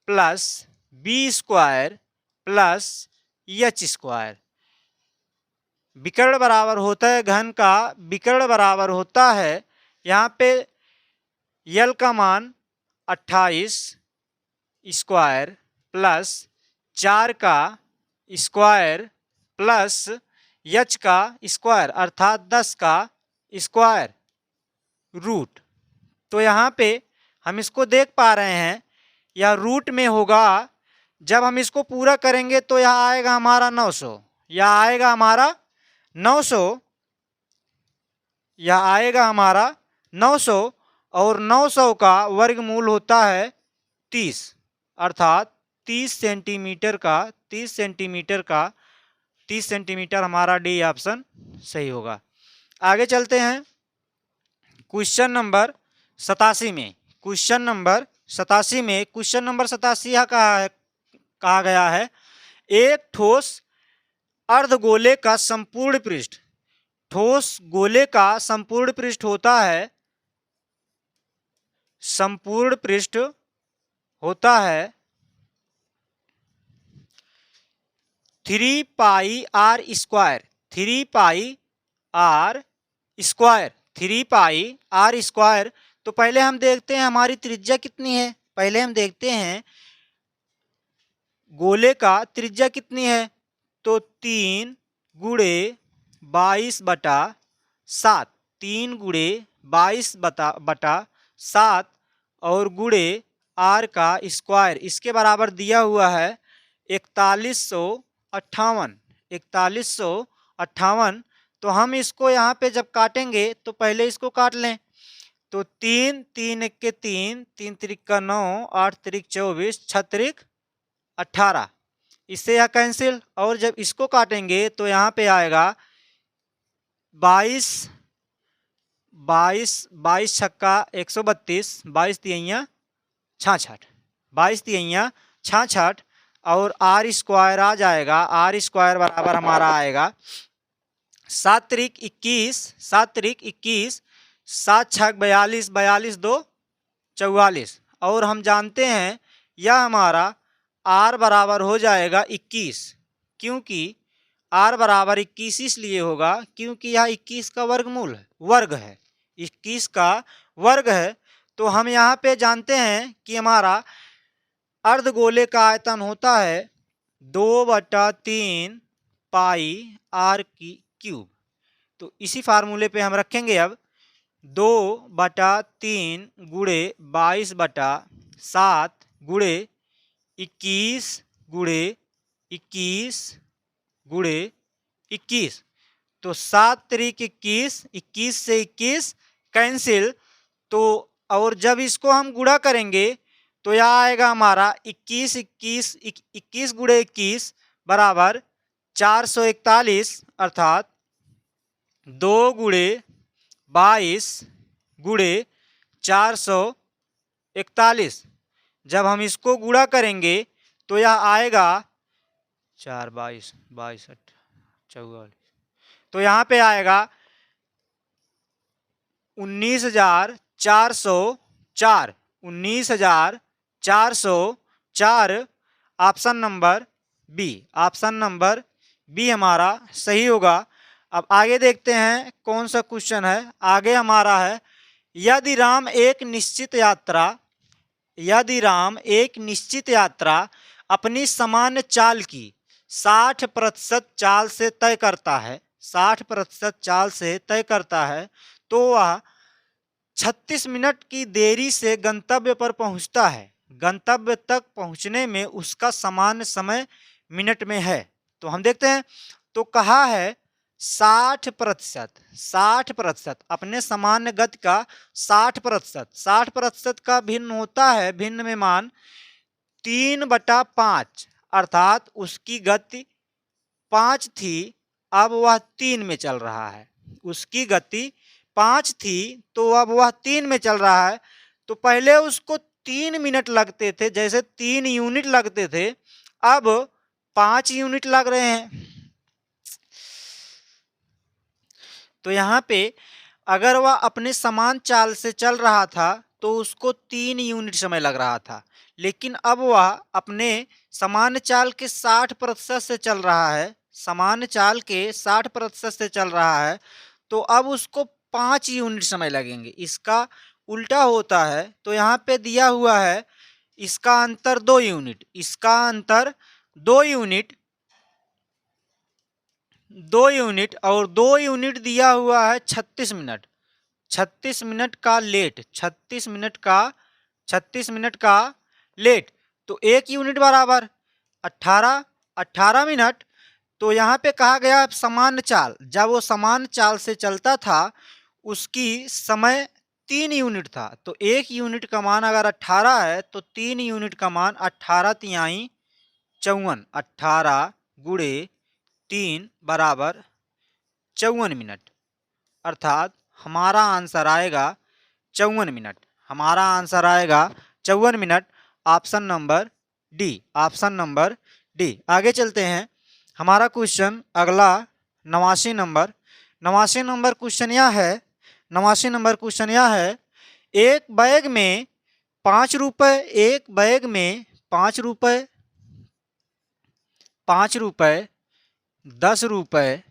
plus B square plus H square. विकर्ण बराबर होता है घन का विकर्ण बराबर होता है, यहाँ पे L का मान 28 स्क्वायर प्लस 4 का स्क्वायर प्लस H का स्क्वायर अर्थात 10 का स्क्वायर रूट। तो यहाँ पे हम इसको देख पा रहे हैं या रूट में होगा। जब हम इसको पूरा करेंगे तो यह आएगा हमारा 900, यह आएगा हमारा 900, यह आएगा हमारा 900 और 900 का वर्गमूल होता है 30, अर्थात 30 सेंटीमीटर का 30 सेंटीमीटर का 30 सेंटीमीटर हमारा डी ऑप्शन सही होगा। आगे चलते हैं क्वेश्चन नंबर 87 में। क्वेश्चन नंबर 87 में, क्वेश्चन नंबर 87 यह कहा गया है एक ठोस अर्धगोले का संपूर्ण पृष्ठ, ठोस गोले का संपूर्ण पृष्ठ होता है, संपूर्ण पृष्ठ होता है 3 pi R square, 3 pi R square, 3 pi R square. तो पहले हम देखते हैं हमारी त्रिज्या कितनी है। पहले हम देखते हैं गोले का त्रिज्या कितनी है। तो 3 गुणे 22/7, 3 गुणे 22/7 और गुणे आर का स्क्वायर, इसके बराबर दिया हुआ है 4158, 4158। तो हम इसको यहाँ पे जब काटेंगे तो पहले इसको काट लें। तो 3 3 1 3, 3 3 9, 8 3 24, 6 3 18, इससे यह कैंसिल। और जब इसको काटेंगे तो यहाँ पे आएगा 22 22 22 छक्का 132, 22 तिहैया 66, 22 तिहैया 66 और आर स्क्वायर आ जाएगा। आर स्क्वायर बराबर हमारा आएगा 7 त्रिक 21, 7 त्रिक 21, 7 छक 42, 42 2 44। और हम जानते हैं यह हमारा आर बराबर हो जाएगा 21, क्योंकि आर बराबर 21 इसलिए होगा क्योंकि यह 21 का वर्गमूल है, वर्ग है, 21 का वर्ग है। तो हम यहाँ पे जानते हैं कि हमारा अर्धगोले का आयतन होता है 2/3 पाई आर की क्यूब। तो इसी फार्मूले पे हम रखेंगे अब 2/3 गुणे 22/7 गुणे 21 गुणे 21 गुणे 21। तो 7 त्रिक 21, 21 से 21 कैंसिल। तो और जब इसको हम गुणा करेंगे तो यह आएगा हमारा 21 21 21 गुणे 21 बराबर 441, अर्थात 2 गुणे 22 गुणे 441। जब हम इसको गुणा करेंगे तो यह आएगा 4 22 22 44। तो यहाँ पे आएगा 19,404, 19,404। Option number B, option number B हमारा सही होगा। अब आगे देखते हैं कौन सा क्वेश्चन है। आगे हमारा है यदि राम एक निश्चित यात्रा, यदि राम एक निश्चित यात्रा अपनी सामान्य चाल की 60% चाल से तय करता है, 60% चाल से तय करता है, तो वह 36 मिनट की देरी से गंतव्य पर पहुंचता है। गंतव्य तक पहुंचने में उसका सामान्य समय मिनट में है। तो हम देखते हैं। तो कहा है 60%, 60% अपने सामान्य गति का 60%, 60% का भिन्न होता है, भिन्न में मान 3/5, अर्थात उसकी गति 5 थी, अब वह 3 में चल रहा है। उसकी गति 5 थी तो अब वह 3 में चल रहा है। तो पहले उसको 3 मिनट लगते थे, जैसे 3 यूनिट लगते थे, अब 5 यूनिट लग रहे हैं। तो यहाँ पे अगर वह अपने समान चाल से चल रहा था तो उसको 3 यूनिट समय लग रहा था, लेकिन अब वह अपने सामान्य चाल के 60% से चल रहा है, सामान्य चाल के 60% से चल रहा है, तो अब उसको 5 यूनिट समय लगेंगे। इसका उल्टा होता है। तो यहाँ पे दिया हुआ है इसका अंतर 2 यूनिट, इसका अंतर 2 यूनिट, 2 यूनिट और 2 यूनिट दिया हुआ है 36 मिनट, 36 मिनट का लेट, 36 मिनट का लेट, तो 1 यूनिट बराबर 18 मिनट। तो यहाँ पे कहा गया सामान्य चाल, जब वो सामान्य चाल से चलता था उसकी समय 3 यूनिट था। तो 1 यूनिट का मान अगर 18 है तो 3 यूनिट का मान 18 तिहाई 54, 18 गुणे 3 बराबर 54 मिनट। अर्थात हमारा आंसर आएगा 54 मिनट। हमारा आंसर आएगा 54 minute. Option number D, option number D. आगे चलते हैं। हमारा क्वेश्चन अगला 89 नंबर क्वेश्चन यह है, 89 नंबर क्वेश्चन यह है, एक बैग में 5 रुपए, एक बैग में 5 रुपए, 5 रुपए, 10 रुपए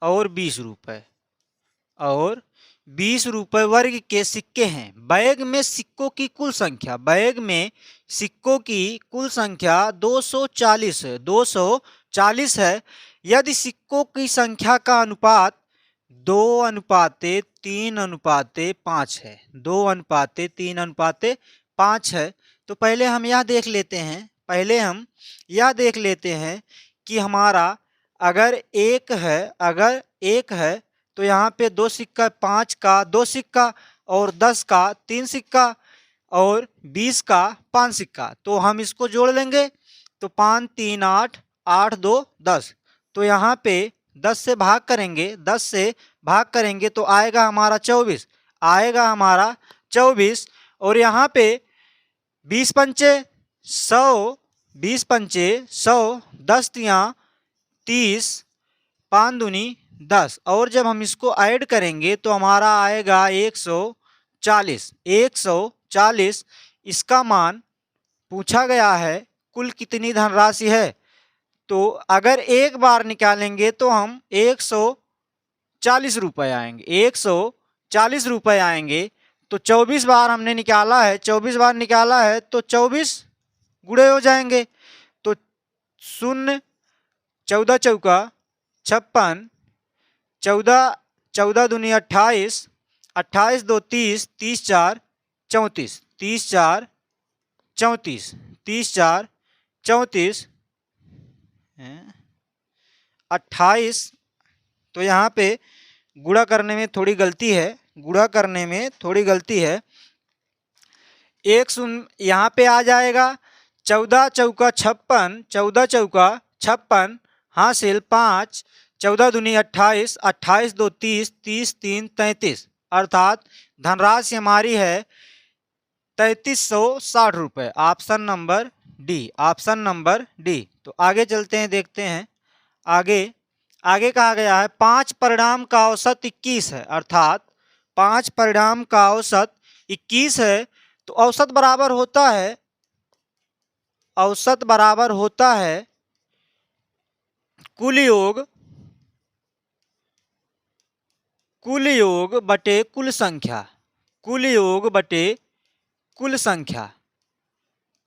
और 20 रुपए और 20 रुपए वर्ग के सिक्के हैं। बैग में सिक्कों की कुल संख्या, बैग में सिक्कों की कुल संख्या 240 है, 240 है। यदि सिक्कों की संख्या का अनुपात 2:3:5 है, 2:3:5 है, तो पहले हम यह देख लेते हैं, पहले हम यह देख लेते हैं कि हमारा अगर एक है, अगर एक है तो यहाँ पे 2 सिक्का, 5 का 2 सिक्का और 10 का 3 सिक्का और 20 का 5 सिक्का। तो हम इसको जोड़ लेंगे तो 5 3 8, 8 2 10। तो यहाँ पे 10 से भाग करेंगे, 10 से भाग करेंगे तो आएगा हमारा 24, आएगा हमारा 24। और यहाँ पे 20 पंचे 100, 20 पंचे 100, 10 तियाँ 30, 5 दूनी 10 और जब हम इसको ऐड करेंगे तो हमारा आएगा 140, 140। इसका मान पूछा गया है कुल कितनी धनराशि है। तो अगर एक बार निकालेंगे तो हम 140 रुपये आएंगे, 140 रुपये आएंगे। तो 24 बार हमने निकाला है, 24 बार निकाला है तो 24 गुणे हो जाएंगे। तो 0 14 चौका 56, 14 14 दूनी 28, 28 2 30, 30 4 34, 30 4 34, 30 4 34, 28। तो यहाँ पे गुणा करने में थोड़ी गलती है, गुणा करने में थोड़ी गलती है। 1 शून्य यहाँ पे आ जाएगा, 14 चौका 56, 14 चौका 56 हासिल 5, 14 दूनी 28, 28 2 30, 30 3 33। अर्थात धनराशि हमारी है 3360 रुपये। Option number D, option number D. तो आगे चलते हैं, देखते हैं आगे। आगे कहा गया है 5 परिणाम का औसत 21 है, अर्थात 5 परिणाम का औसत 21 है। तो औसत बराबर होता है, औसत बराबर होता है कुल योग, कुल योग बटे कुल संख्या, कुल योग बटे कुल संख्या,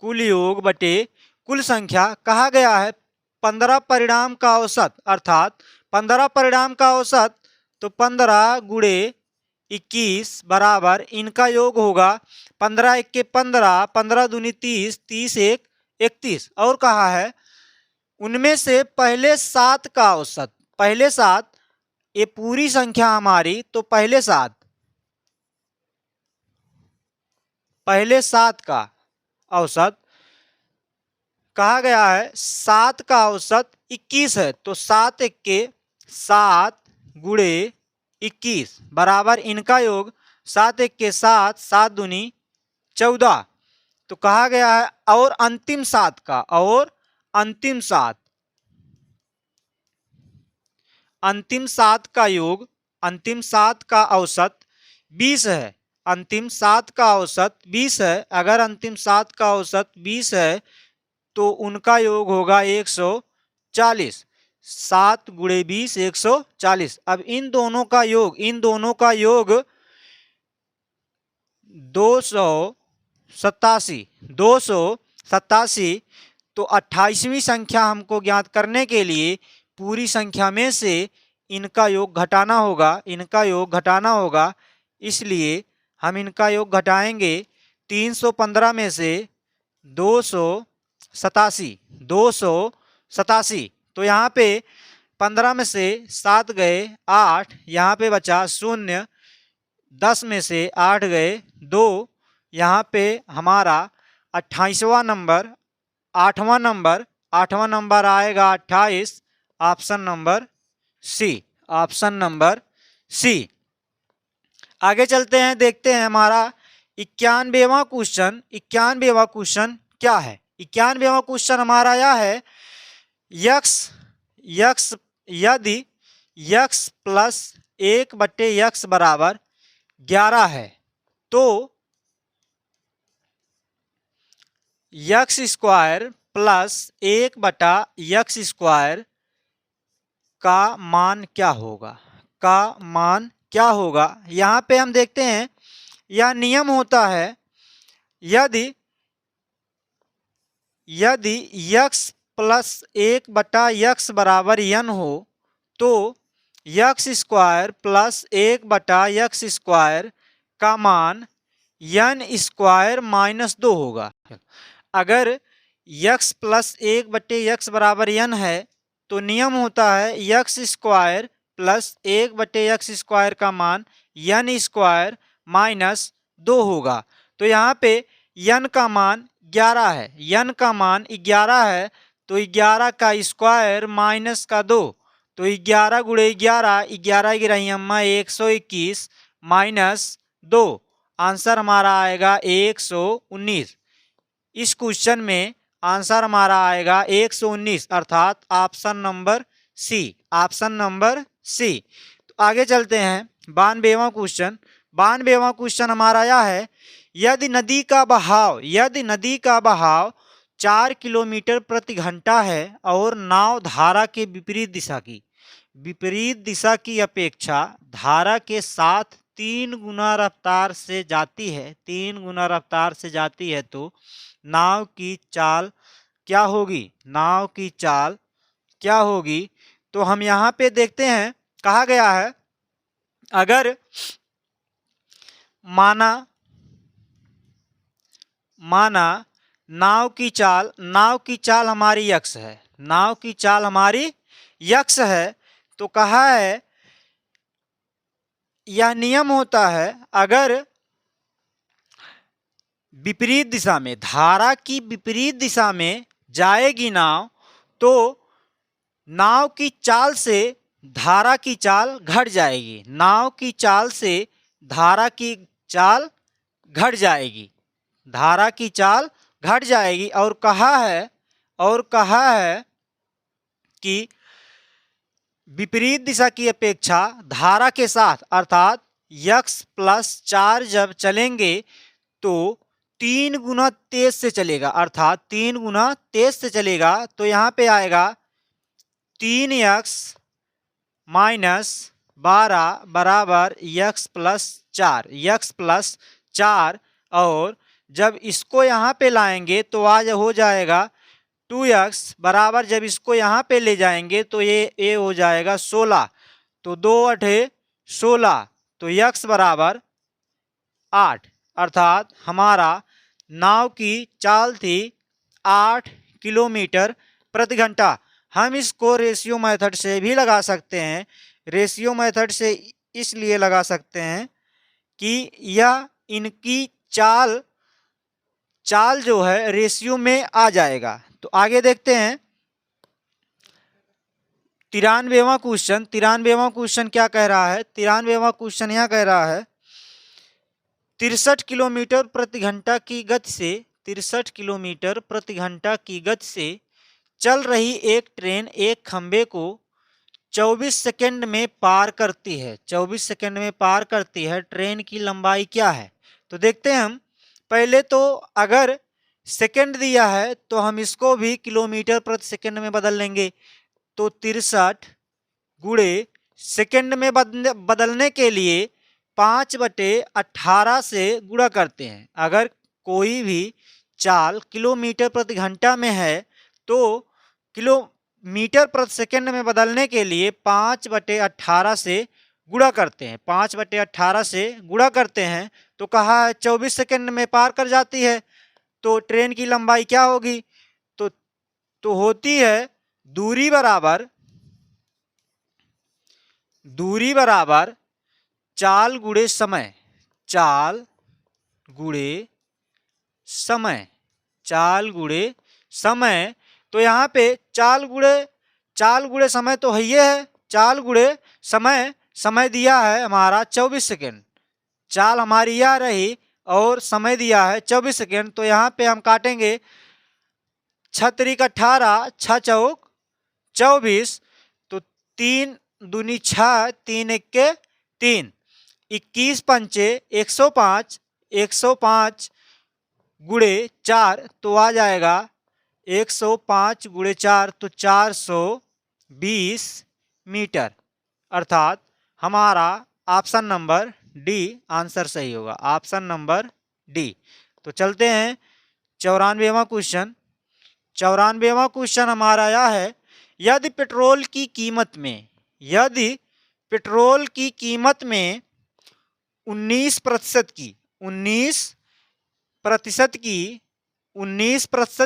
कुल योग बटे कुल संख्या। कहा गया है 15 परिणाम का औसत, अर्थात 15 परिणाम का औसत। तो 15 गुणे 21 बराबर इनका योग होगा 15 1 के 15, 15 दूनी 30, 30 1 31। और कहा है उनमें से पहले 7 का औसत, पहले 7, ये पूरी संख्या हमारी, तो पहले 7, पहले 7 का औसत कहा गया है 7 का औसत 21 है। तो 7 1 के 7 गुणे 21 बराबर इनका योग 7 1 के 7, 7 दूनी 14। तो कहा गया है और अंतिम 7 का, और अंतिम 7, अंतिम 7 का योग, अंतिम 7 का औसत 20 है, अंतिम 7 का औसत 20 है। अगर अंतिम 7 का औसत 20 है तो उनका योग होगा 140, 7 गुणे 20 140। अब इन दोनों का योग, इन दोनों का योग 287, 287। तो 28वीं संख्या हमको ज्ञात करने के लिए पूरी संख्या में से इनका योग घटाना होगा, इनका योग घटाना होगा। इसलिए हम इनका योग घटाएंगे 315 में से 287। तो यहाँ पे 15 में से 7 गए 8, यहाँ पे बचा 0, 10 में से 8 गए 2, यहाँ पे हमारा 28वां नंबर, 8वां नंबर आएगा 28। Option number C, option number C. आगे चलते हैं, देखते हैं हमारा 91वां क्वेश्चन। 91वां क्वेश्चन क्या है? 91वां क्वेश्चन हमारा यह है, यदि यक्स प्लस 1/x बराबर 11 है तो यक्स स्क्वायर प्लस 1/x² का मान क्या होगा? का मान क्या होगा? यहाँ पे हम देखते हैं यह नियम होता है, यदि यक्स प्लस 1/x बराबर n हो तो यक्स स्क्वायर प्लस 1/x² का मान n² - 2 होगा। अगर यक्स प्लस 1/x बराबर n है तो नियम होता है यक्स स्क्वायर प्लस 1/x² का मान n² - 2 होगा। तो यहाँ पे n का मान 11 है, n का मान 11 है तो 11 का स्क्वायर माइनस का 2, तो 11 गुणे 11, 11 की रही अम्मा 121 माइनस 2, आंसर हमारा आएगा 119। इस क्वेश्चन में आंसर हमारा आएगा 119, अर्थात option number C, option number C. तो आगे चलते हैं 92वां क्वेश्चन। 92वां क्वेश्चन हमारा यह है, यदि नदी का बहाव 4 किलोमीटर प्रति घंटा है और नाव धारा के विपरीत दिशा की अपेक्षा धारा के साथ 3 गुना रफ्तार से जाती है, तो नाव की चाल क्या होगी? नाव की चाल क्या होगी? तो हम यहाँ पे देखते हैं, कहा गया है अगर माना नाव की चाल हमारी यक्स है, नाव की चाल हमारी यक्स है, तो कहा है यह नियम होता है अगर विपरीत दिशा में, धारा की विपरीत दिशा में जाएगी नाव तो नाव की चाल से धारा की चाल घट जाएगी, नाव की चाल से धारा की चाल घट जाएगी, धारा की चाल घट जाएगी। और कहा है कि विपरीत दिशा की अपेक्षा धारा के साथ अर्थात यक्स प्लस 4 जब चलेंगे तो 3 गुना तेज से चलेगा, अर्थात 3 गुना तेज से चलेगा। तो यहाँ पे आएगा 3x - 12 बराबर यक्स प्लस 4, और जब इसको यहाँ पे लाएंगे तो आज हो जाएगा 2x बराबर, जब इसको यहाँ पे ले जाएंगे तो ये हो जाएगा 16, तो 2 8 16, तो x बराबर 8, अर्थात हमारा नाव की चाल थी 8 किलोमीटर प्रति घंटा। हम इसको रेशियो मेथड से भी लगा सकते हैं, रेशियो मेथड से इसलिए लगा सकते हैं कि यह इनकी चाल जो है रेशियो में आ जाएगा। तो आगे देखते हैं 93वां क्वेश्चन। 93वां क्वेश्चन क्या कह रहा है? 93वां क्वेश्चन यह कह रहा है 63 किलोमीटर प्रति घंटा की गति से 63 किलोमीटर प्रति घंटा की गति से चल रही एक ट्रेन एक खंबे को 24 सेकंड में पार करती है, 24 सेकंड में पार करती है, ट्रेन की लंबाई क्या है? तो देखते हैं हम, पहले तो अगर सेकंड दिया है तो हम इसको भी किलोमीटर प्रति सेकंड में बदल लेंगे, तो 63 गुणे सेकंड में बदलने के लिए 5/18 से गुणा करते हैं। अगर कोई भी चाल किलोमीटर प्रति घंटा में है तो किलोमीटर प्रति सेकंड में बदलने के लिए 5/18 से गुणा करते हैं, 5/18 से गुणा करते हैं, तो कहा है 24 सेकंड में पार कर जाती है। तो ट्रेन की लंबाई क्या होगी? तो होती है दूरी बराबर चाल गुणे समय। चाल गुणे समय। चाल गुणे समय। तो यहाँ पे चाल गुणे समय तो है ही है। चाल गुणे समय, समय दिया है हमारा 24 सेकेंड। चाल हमारी यह रही और समय दिया है 24 सेकेंड। तो यहाँ पे हम काटेंगे 6 त्रिक 18, 6 चौक 24। तो 3 दूनी 6, 3 इक्के 3, 21 पंचे 105, 105 गुणे 4 तो आ जाएगा 105 गुणे 4 तो 420 मीटर। अर्थात हमारा ऑप्शन नंबर डी आंसर सही होगा। Option number D. तो चलते हैं 94वां क्वेश्चन। 94वां क्वेश्चन हमारा यह है, यदि पेट्रोल की कीमत में 19%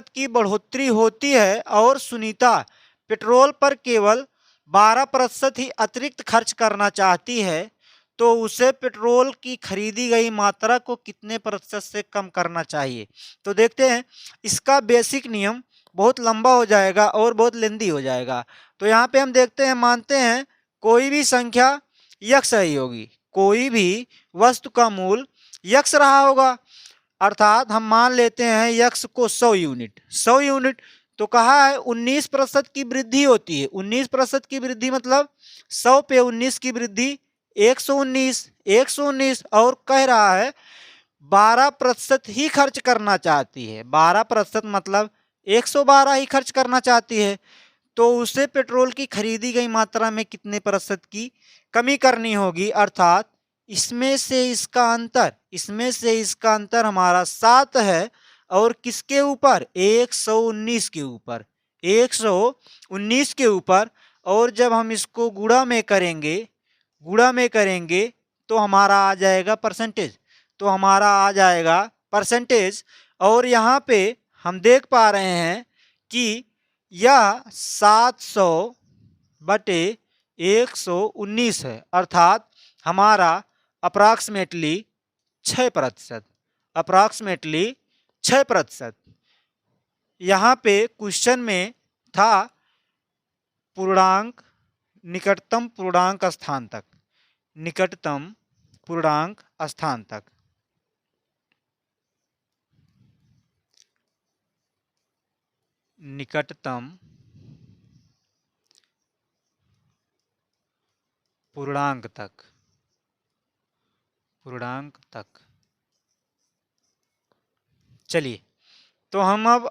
की बढ़ोतरी होती है और सुनीता पेट्रोल पर केवल 12% ही अतिरिक्त खर्च करना चाहती है, तो उसे पेट्रोल की खरीदी गई मात्रा को कितने प्रतिशत से कम करना चाहिए? तो देखते हैं, इसका बेसिक नियम बहुत लंबा हो जाएगा और बहुत लेंदी हो जाएगा। तो यहाँ पे हम देखते हैं, मानते हैं कोई भी संख्या यक्ष ही होगी, कोई भी वस्तु का मूल यक्ष रहा होगा। अर्थात हम मान लेते हैं यक्ष को 100 यूनिट। 100 यूनिट तो कहा है 19% की वृद्धि होती है। 19% की वृद्धि मतलब 100 पे 19 की वृद्धि 119 और कह रहा है 12% ही खर्च करना चाहती है। 12% मतलब 112 ही खर्च करना चाहती है, तो उसे पेट्रोल की खरीदी गई मात्रा में कितने प्रतिशत की कमी करनी होगी? अर्थात इसमें से इसका अंतर हमारा 7 है और किसके ऊपर? 119 के ऊपर। 119 के ऊपर। और जब हम इसको गुणा में करेंगे तो हमारा आ जाएगा परसेंटेज। और यहाँ पे हम देख पा रहे हैं कि यह 700 बटे 119 है। अर्थात हमारा अप्रॉक्सीमेटली 6%। यहाँ पे क्वेश्चन में था पूर्णांक निकटतम पूर्णांक स्थान तक। निकटतम पूर्णांक स्थान तक। निकटतम पूर्णांक तक। चलिए, तो हम अब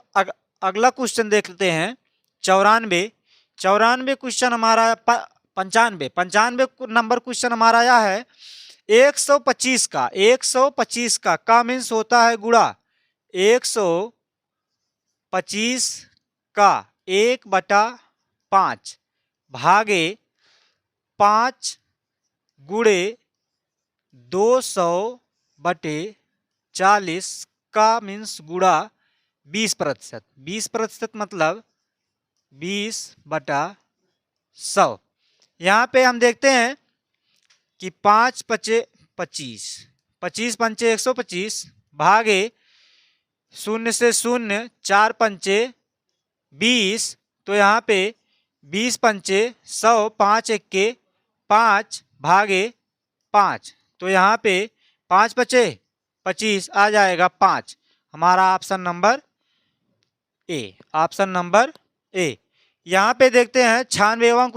अगला क्वेश्चन देखते हैं 94 क्वेश्चन हमारा 95 नंबर क्वेश्चन हमारा यह है, 125 का मीन्स होता है गुणा। 125 का 1/5 भागे 5 गुणे 200/40 का मीन्स गुणा 20%। 20% मतलब 20/100। यहाँ पे हम देखते हैं कि 5 पचे 25, 25 पंचे 125 भागे 0 से 0, 4 पंचे 20। तो यहाँ पे 20 पंचे 100, 5 एक्के 5 भागे 5। तो यहाँ पे 5 पचे 25 आ जाएगा 5। हमारा ऑप्शन नंबर ए। यहाँ पे देखते हैं 96वां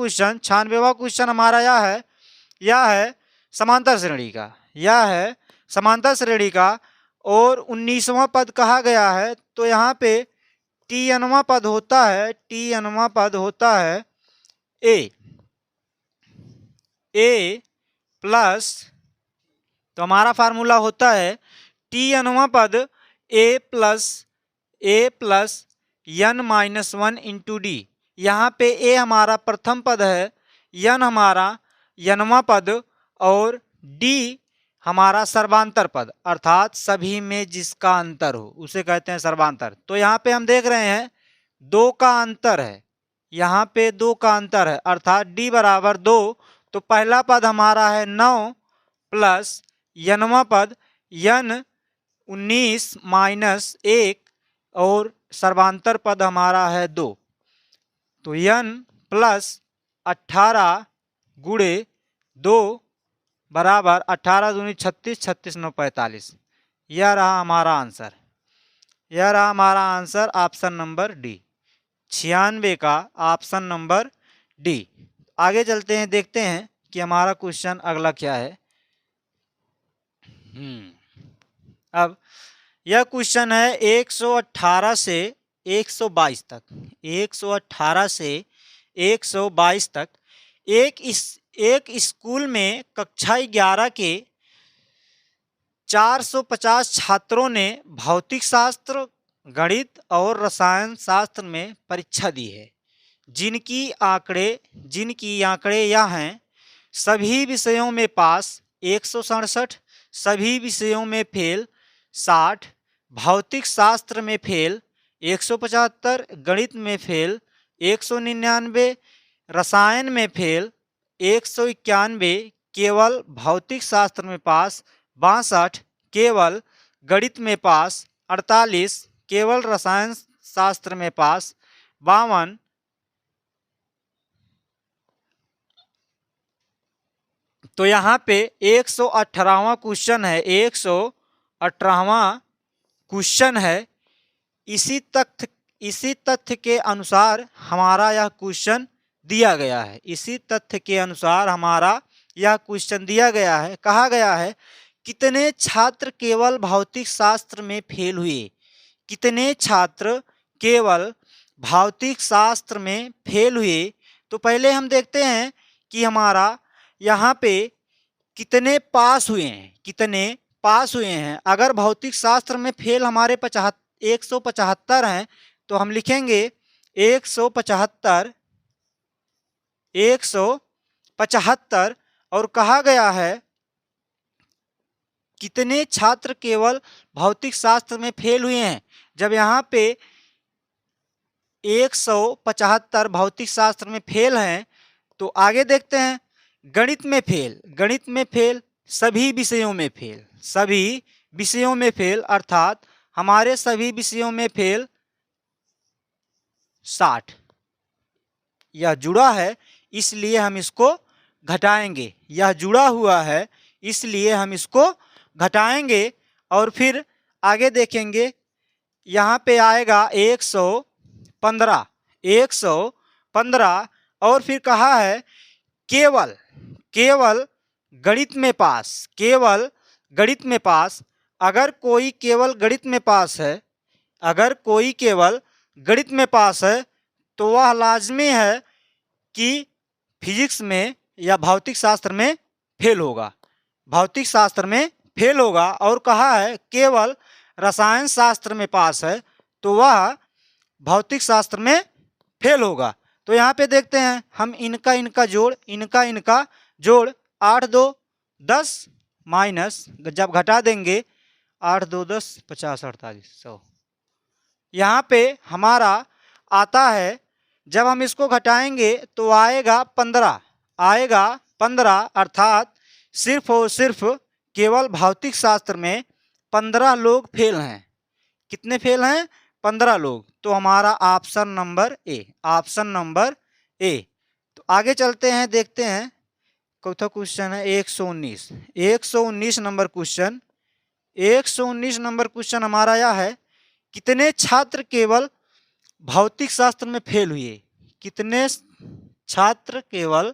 क्वेश्चन हमारा यह है समांतर श्रेणी का और 19वां पद कहा गया है। तो यहाँ पे टी पद होता है ए प्लस, तो हमारा फार्मूला होता है टी पद ए प्लस n-1 इंटू डी। यहाँ पे ए हमारा प्रथम पद है, n हमारा nवां पद और डी हमारा सर्वांतर पद, अर्थात सभी में जिसका अंतर हो उसे कहते हैं सर्वांतर। तो यहाँ पे हम देख रहे हैं 2 का अंतर है, यहाँ पे 2 का अंतर है, अर्थात d बराबर 2। तो पहला पद हमारा है 9 प्लस यनवा पद यन 19 माइनस 1 और सर्वांतर पद हमारा है 2। तो यन प्लस 18 गुणे 2 बराबर 18 दूनी 36, 36 9 45। यह रहा हमारा आंसर, यह रहा हमारा आंसर ऑप्शन नंबर डी, 96 का ऑप्शन नंबर डी। आगे चलते हैं, देखते हैं कि हमारा क्वेश्चन अगला क्या है। अब यह क्वेश्चन है 118 से 122 तक, 118 से 122 तक एक स्कूल में कक्षा 11 के 450 छात्रों ने भौतिक शास्त्र, गणित और रसायन शास्त्र में परीक्षा दी है, जिनकी आंकड़े यह हैं: सभी विषयों में पास 167, सभी विषयों में फेल 60, भौतिक शास्त्र में फेल 175, गणित में फेल 199, रसायन में फेल 191, केवल भौतिक शास्त्र में पास 62, केवल गणित में पास 48, केवल रसायन शास्त्र में पास 52। तो यहाँ पे 118वां क्वेश्चन है, 118वां क्वेश्चन है। इसी तथ्य के अनुसार हमारा यह क्वेश्चन दिया गया है, इसी तथ्य के अनुसार हमारा यह क्वेश्चन दिया गया है। कहा गया है कितने छात्र केवल भौतिक शास्त्र में फेल हुए, कितने छात्र केवल भौतिक शास्त्र में फेल हुए। तो पहले हम देखते हैं कि हमारा यहाँ पे कितने पास हुए हैं, कितने पास हुए हैं। अगर भौतिक शास्त्र में फेल हमारे 175 हैं तो हम लिखेंगे 175, 175। और कहा गया है कितने छात्र केवल भौतिक शास्त्र में फेल हुए हैं। जब यहाँ पे 175 भौतिक शास्त्र में फेल हैं तो आगे देखते हैं गणित में फेल, गणित में फेल, सभी विषयों में फेल, सभी विषयों में फेल, अर्थात हमारे सभी विषयों में फेल 60। यह जुड़ा है इसलिए हम इसको घटाएंगे, यह जुड़ा हुआ है इसलिए हम इसको घटाएंगे। और फिर आगे देखेंगे, यहाँ पे आएगा 115, 115। और फिर कहा है केवल गणित में पास, केवल गणित में पास। अगर कोई केवल गणित में पास है, अगर कोई केवल गणित में पास है तो वह लाजमी है कि फिजिक्स में या भौतिक शास्त्र में फेल होगा, भौतिक शास्त्र में फेल होगा। और कहा है केवल रसायन शास्त्र में पास है तो वह भौतिक शास्त्र में फेल होगा। तो यहाँ पे देखते हैं हम इनका जोड़ 8 2 10 माइनस, जब घटा देंगे 8 2 10 50 48 100। यहाँ पे हमारा आता है, जब हम इसको घटाएंगे तो आएगा 15, आएगा 15। अर्थात सिर्फ और सिर्फ केवल भौतिक शास्त्र में 15 लोग फेल हैं। कितने फेल हैं? 15 लोग। तो हमारा option number A, option number A. तो आगे चलते हैं, देखते हैं चौथा क्वेश्चन है 119, 119 नंबर क्वेश्चन। 119 नंबर क्वेश्चन हमारा यह है कितने छात्र केवल भौतिक शास्त्र में फेल हुए, कितने छात्र केवल